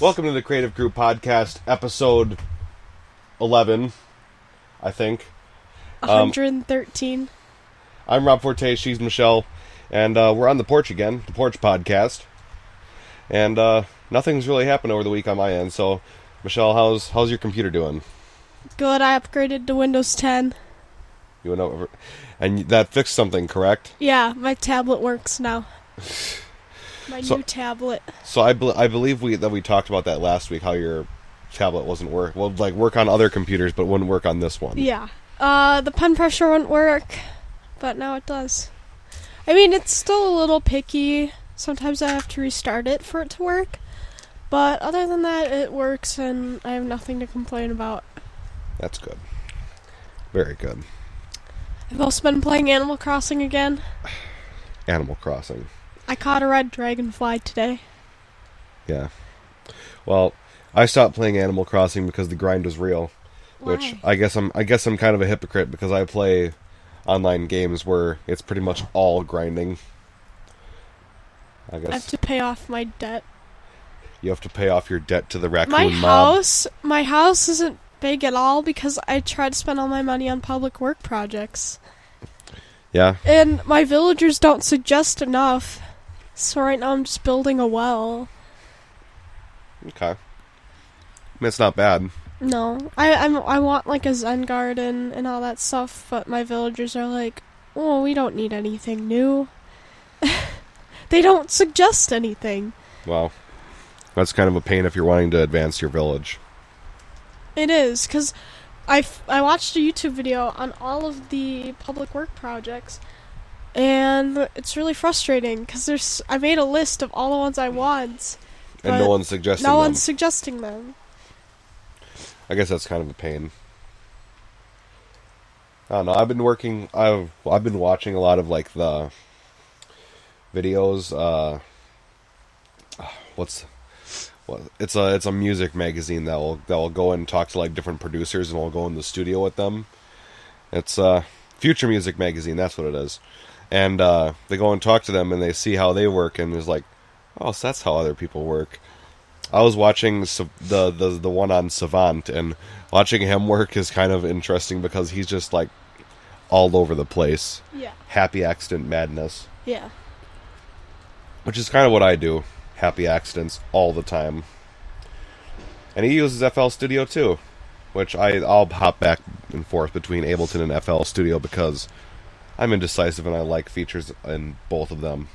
Welcome to the Creative Group Podcast, episode 11, I think. 113. I'm Rob Forte, she's Michelle, and we're on the Porch again, the Porch Podcast. And nothing's really happened over the week on my end, so Michelle, how's your computer doing? Good, I upgraded to Windows 10. You went over, and that fixed something, correct? Yeah, my tablet works now. New tablet. So I believe we talked about that last week, how your tablet wasn't work on other computers, but wouldn't work on this one. Yeah. The pen pressure wouldn't work, but now it does. I mean, it's still a little picky. Sometimes I have to restart it for it to work. But other than that, it works, and I have nothing to complain about. That's good. Very good. I've also been playing Animal Crossing again. Animal Crossing. I caught a red dragonfly today. Yeah. Well, I stopped playing Animal Crossing because the grind was real. Why? Which I guess I'm kind of a hypocrite because I play online games where it's pretty much all grinding. I guess I have to pay off my debt. you have to pay off your debt to the raccoon mob. My house isn't big at all because I try to spend all my money on public work projects. Yeah. And my villagers don't suggest enough. So right now I'm just building a well. Okay. I mean, it's not bad. No, I want like a Zen garden and all that stuff, but my villagers are like, oh, we don't need anything new. They don't suggest anything. Well, that's kind of a pain if you're wanting to advance your village. It is, because I watched a YouTube video on all of the public work projects, and it's really frustrating, because I made a list of all the ones I want, And no one's suggesting them. No one's suggesting them. I guess that's kind of a pain. I don't know. I've been watching a lot of like the videos. It's a music magazine that will go and talk to like different producers, and we'll go in the studio with them. It's Future Music Magazine. That's what it is. And they go and talk to them, and they see how they work, and it's like, oh, so that's how other people work. I was watching the one on Savant, and watching him work is kind of interesting because he's just like all over the place. Yeah. Happy accident madness. Yeah. Which is kind of what I do. Happy accidents all the time. And he uses FL Studio too, which I'll hop back and forth between Ableton and FL Studio because I'm indecisive and I like features in both of them.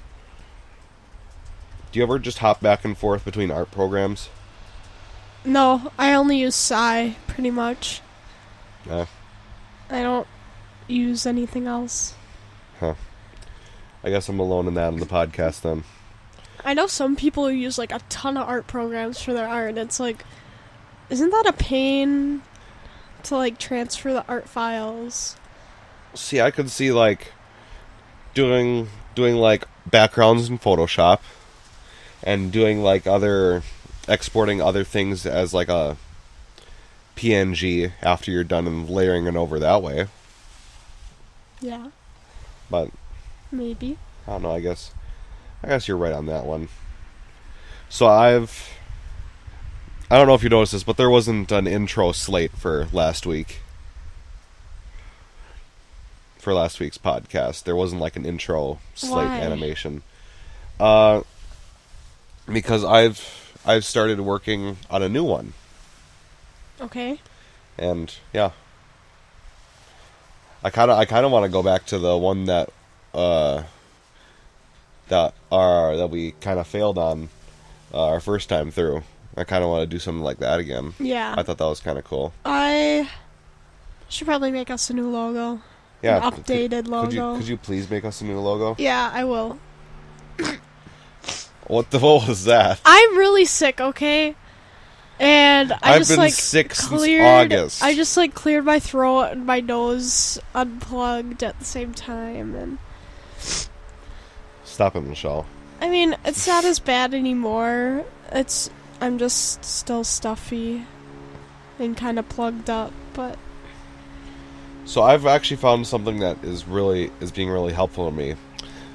Do you ever just hop back and forth between art programs? No, I only use Psy, pretty much. I don't use anything else. Huh. I guess I'm alone in that on the podcast then. I know some people who use like a ton of art programs for their art, and it's like, isn't that a pain to like transfer the art files? See, I could see like doing like backgrounds in Photoshop and doing like exporting other things as like a PNG after you're done and layering it over that way. Yeah. But maybe. I don't know, I guess you're right on that one. So I don't know if you noticed this, but there wasn't an intro slate for last week. For last week's podcast. There wasn't like an intro slate animation. Because I've started working on a new one. Okay. And yeah. I kind of want to go back to the one that we kind of failed on our first time through. I kind of want to do something like that again. Yeah. I thought that was kind of cool. I should probably make us a new logo. Yeah. An updated logo. Could you please make us a new logo? Yeah, I will. What was that? I'm really sick, okay? And I've been sick since August. I just like cleared my throat and my nose unplugged at the same time, and stop it, Michelle. I mean, it's not as bad anymore. I'm just still stuffy and kind of plugged up, but So I've actually found something that is being really helpful to me.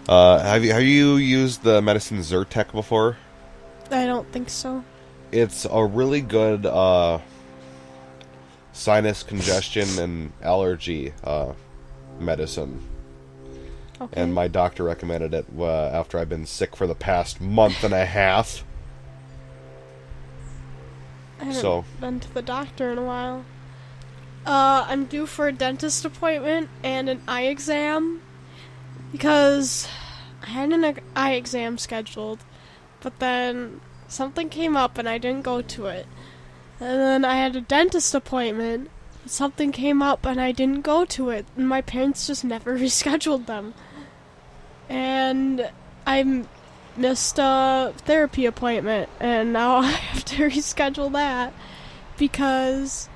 Have you used the medicine Zyrtec before? I don't think so. It's a really good sinus congestion and allergy medicine. Okay. And my doctor recommended it after I've been sick for the past month and a half. I haven't been to the doctor in a while. I'm due for a dentist appointment and an eye exam because I had an eye exam scheduled, but then something came up and I didn't go to it. And then I had a dentist appointment, but something came up and I didn't go to it, and my parents just never rescheduled them. And I missed a therapy appointment, and now I have to reschedule that because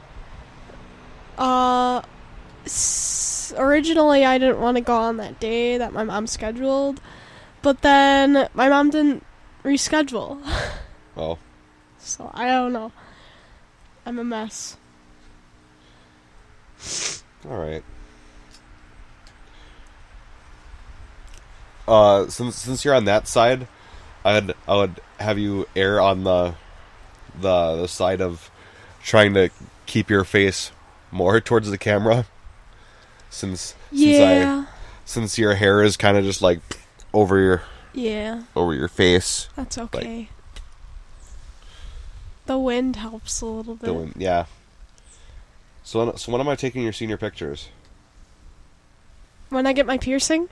originally I didn't want to go on that day that my mom scheduled, but then my mom didn't reschedule. Oh. So I don't know. I'm a mess. All right. Since you're on that side, I would have you err on the side of trying to keep your face more towards the camera, since your hair is kind of just like over your face. That's okay. Like, the wind helps a little bit. Yeah. So when am I taking your senior pictures? When I get my piercing?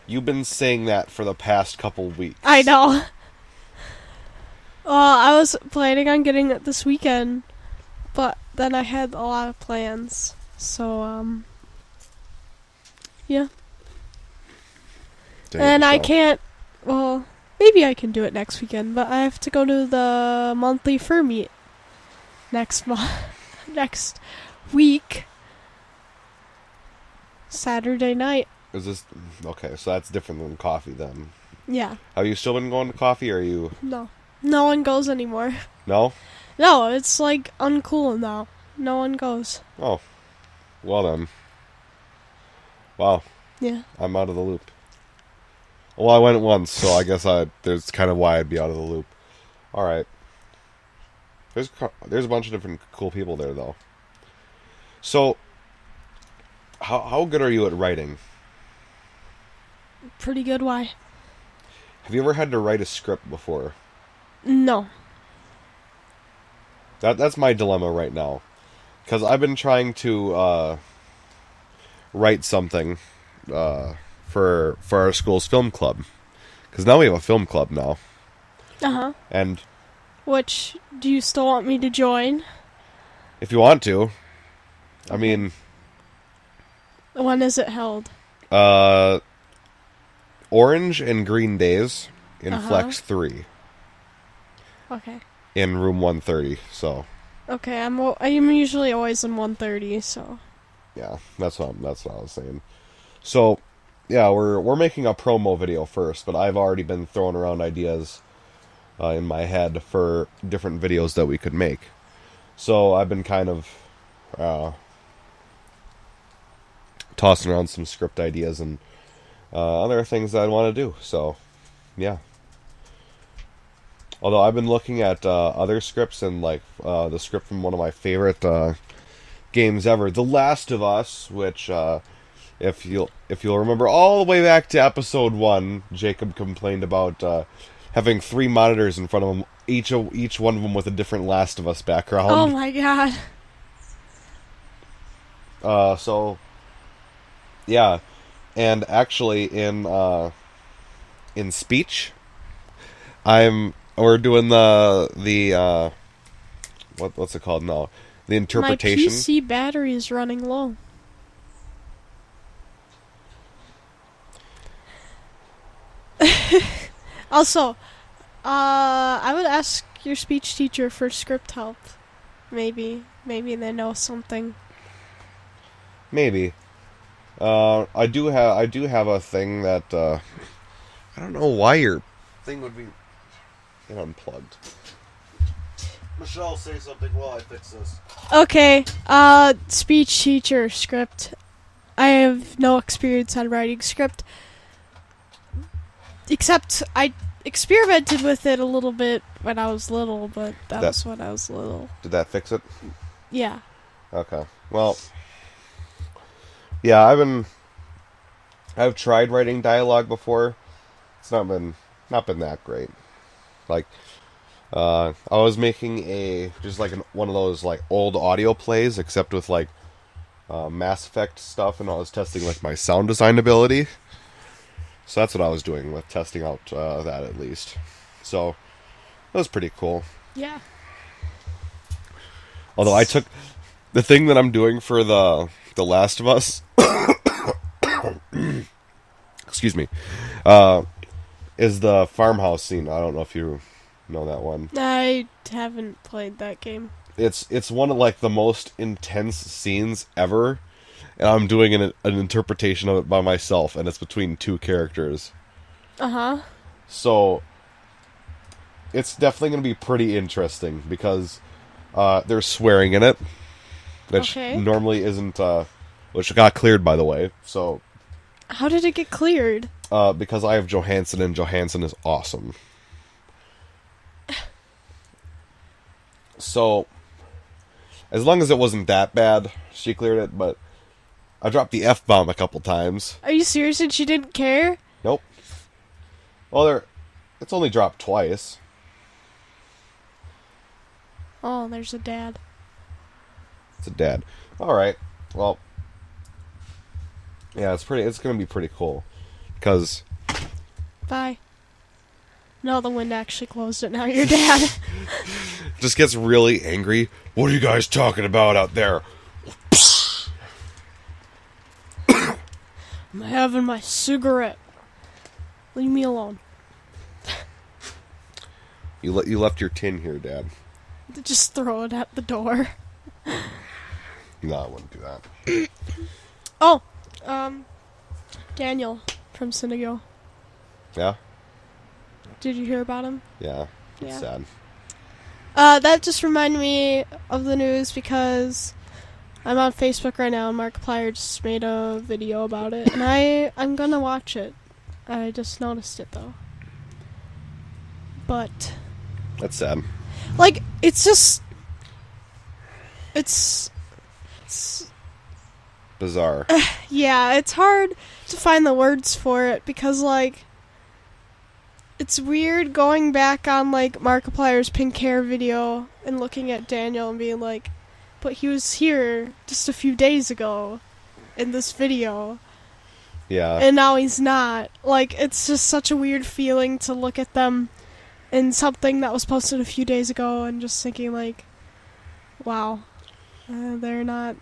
You've been saying that for the past couple weeks. I know. Well, I was planning on getting it this weekend, but then I had a lot of plans. So, yeah. And I can't, well, maybe I can do it next weekend, but I have to go to the monthly fur meet next week. Saturday night. Is this okay? So that's different than coffee then. Yeah. Have you still been going to coffee, or are you? No. No one goes anymore. No? No, it's like uncool now. No one goes. Oh. Well then. Wow. Yeah. I'm out of the loop. Well, I went once, so I guess there's kind of why I'd be out of the loop. All right. There's a bunch of different cool people there, though. So, how good are you at writing? Pretty good. Why? Have you ever had to write a script before? No. That's my dilemma right now, because I've been trying to write something for our school's film club, because now we have a film club now. Uh-huh. And which, do you still want me to join? If you want to. I mean, when is it held? Orange and Green Days in Flex 3. Okay. In room 130, so. Okay, I'm usually always in 130, so. Yeah, that's what I was saying. So, yeah, we're making a promo video first, but I've already been throwing around ideas in my head for different videos that we could make. So I've been kind of tossing around some script ideas and other things that I want to do. So, yeah. Although I've been looking at other scripts, and like the script from one of my favorite games ever, The Last of Us, which if you'll remember all the way back to episode 1, Jacob complained about having 3 monitors in front of him, each one of them with a different Last of Us background. Oh my god. So yeah, and actually in speech, we're doing the what's it called now? The interpretation. My PC battery is running low. Also, I would ask your speech teacher for script help. Maybe they know something. Maybe. I do have a thing that I don't know why your thing would be unplugged. Michelle, say something while I fix this. Okay, speech teacher script. I have no experience on writing script. Except experimented with it a little bit when I was little, but that was when I was little. Did that fix it? Yeah. Okay. Well, yeah, I've tried writing dialogue before. It's not been that great. Like, I was making one of those like old audio plays, except with like Mass Effect stuff, and I was testing like my sound design ability. So that's what I was doing with testing out that at least. So that was pretty cool. Yeah. Although I took the thing that I'm doing for the Last of Us. Excuse me. Is the farmhouse scene. I don't know if you know that one. I haven't played that game. It's one of like the most intense scenes ever, and I'm doing an interpretation of it by myself, and it's between two characters. Uh-huh. So it's definitely going to be pretty interesting because there's swearing in it, which normally isn't. Which got cleared, by the way. So how did it get cleared? Because I have Johansson, and Johansson is awesome. So, as long as it wasn't that bad, she cleared it, but I dropped the F-bomb a couple times. Are you serious and she didn't care? Nope. Well, it's only dropped twice. Oh, there's a dad. It's a dad. Alright, well, yeah, it's gonna be pretty cool. Because... Bye. No, the wind actually closed it. Now you're dad. Just gets really angry. What are you guys talking about out there? I'm having my cigarette. Leave me alone. You left your tin here, Dad. Just throw it at the door. No, I wouldn't do that. Oh, Daniel from Synagogue. Yeah? Did you hear about him? Yeah. It's sad. That just reminded me of the news because I'm on Facebook right now and Markiplier just made a video about it and I'm gonna watch it. I just noticed it though. But that's sad. Like, it's just it's bizarre. Yeah, it's hard to find the words for it because like it's weird going back on, like, Markiplier's pink hair video and looking at Daniel and being like, but he was here just a few days ago in this video. Yeah. And now he's not. Like, it's just such a weird feeling to look at them in something that was posted a few days ago and just thinking, like, wow, they're not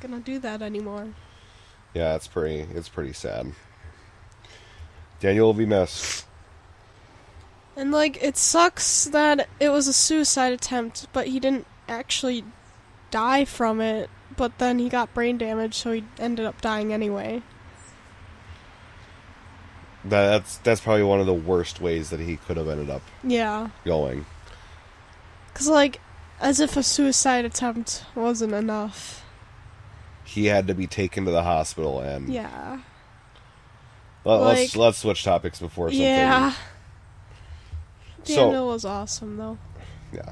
gonna do that anymore. Yeah, it's pretty sad. Daniel will be missed. And, like, it sucks that it was a suicide attempt, but he didn't actually die from it, but then he got brain damage, so he ended up dying anyway. That's probably one of the worst ways that he could have ended up going. 'Cause, like, as if a suicide attempt wasn't enough. He had to be taken to the hospital and... Yeah. Let's switch topics before something... Yeah. Daniel was awesome, though. Yeah.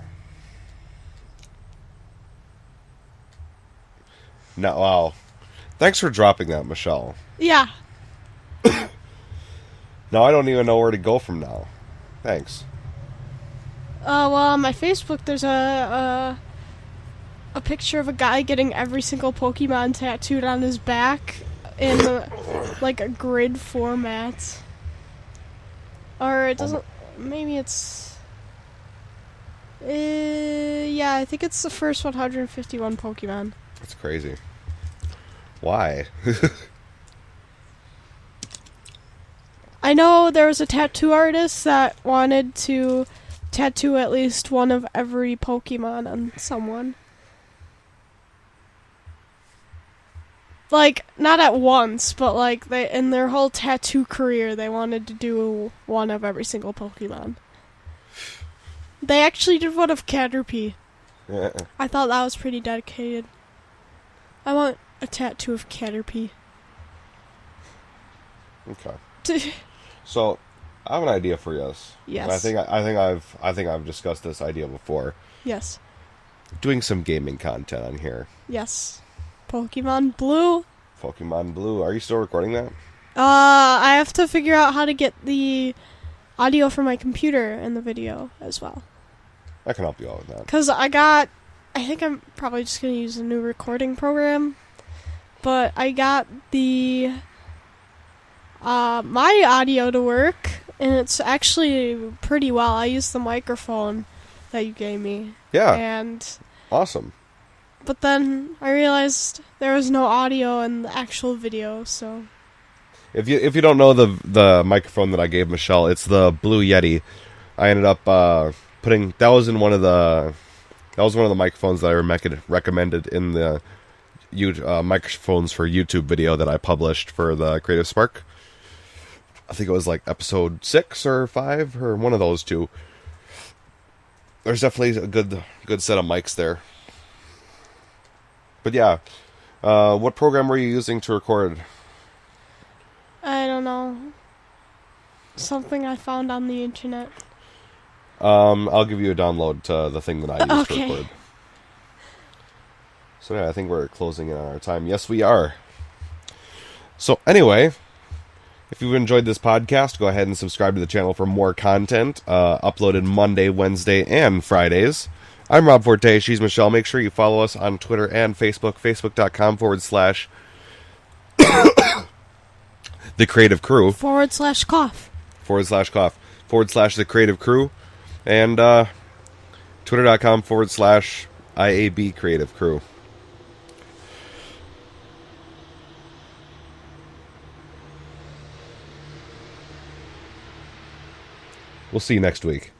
No, wow. Thanks for dropping that, Michelle. Yeah. Now I don't even know where to go from now. Thanks. Well, on my Facebook, there's a picture of a guy getting every single Pokemon tattooed on his back in, like, a grid format. Or it doesn't... Maybe it's... yeah, I think it's the first 151 Pokemon. That's crazy. Why? I know there was a tattoo artist that wanted to tattoo at least one of every Pokemon on someone. Like, not at once, but like in their whole tattoo career, they wanted to do one of every single Pokemon. They actually did one of Caterpie. I thought that was pretty dedicated. I want a tattoo of Caterpie. Okay. So, I have an idea for us. Yes. I think I've discussed this idea before. Yes. Doing some gaming content on here. Yes. Pokemon Blue. Pokemon Blue. Are you still recording that? I have to figure out how to get the audio from my computer in the video as well. I can help you out with that. Because I think I'm probably just going to use a new recording program. But I got the my audio to work, and it's actually pretty well. I used the microphone that you gave me. Yeah. And Awesome. but then I realized there was no audio in the actual video, so If you don't know the microphone that I gave Michelle, it's the Blue Yeti. I ended up putting that was one of the microphones that I recommended in the microphones for YouTube video that I published for the Creative Spark. I think it was like episode 6 or 5 or one of those two. There's definitely a good set of mics there. But yeah, what program were you using to record? I don't know. Something I found on the internet. I'll give you a download to the thing that I used to record. So yeah, I think we're closing in on our time. Yes, we are. So anyway, if you've enjoyed this podcast, go ahead and subscribe to the channel for more content, uploaded Monday, Wednesday, and Fridays. I'm Rob Forte. She's Michelle. Make sure you follow us on Twitter and Facebook, facebook.com/The Creative Crew. /cough. /cough. /The Creative Crew. And twitter.com/IAB Creative Crew. We'll see you next week.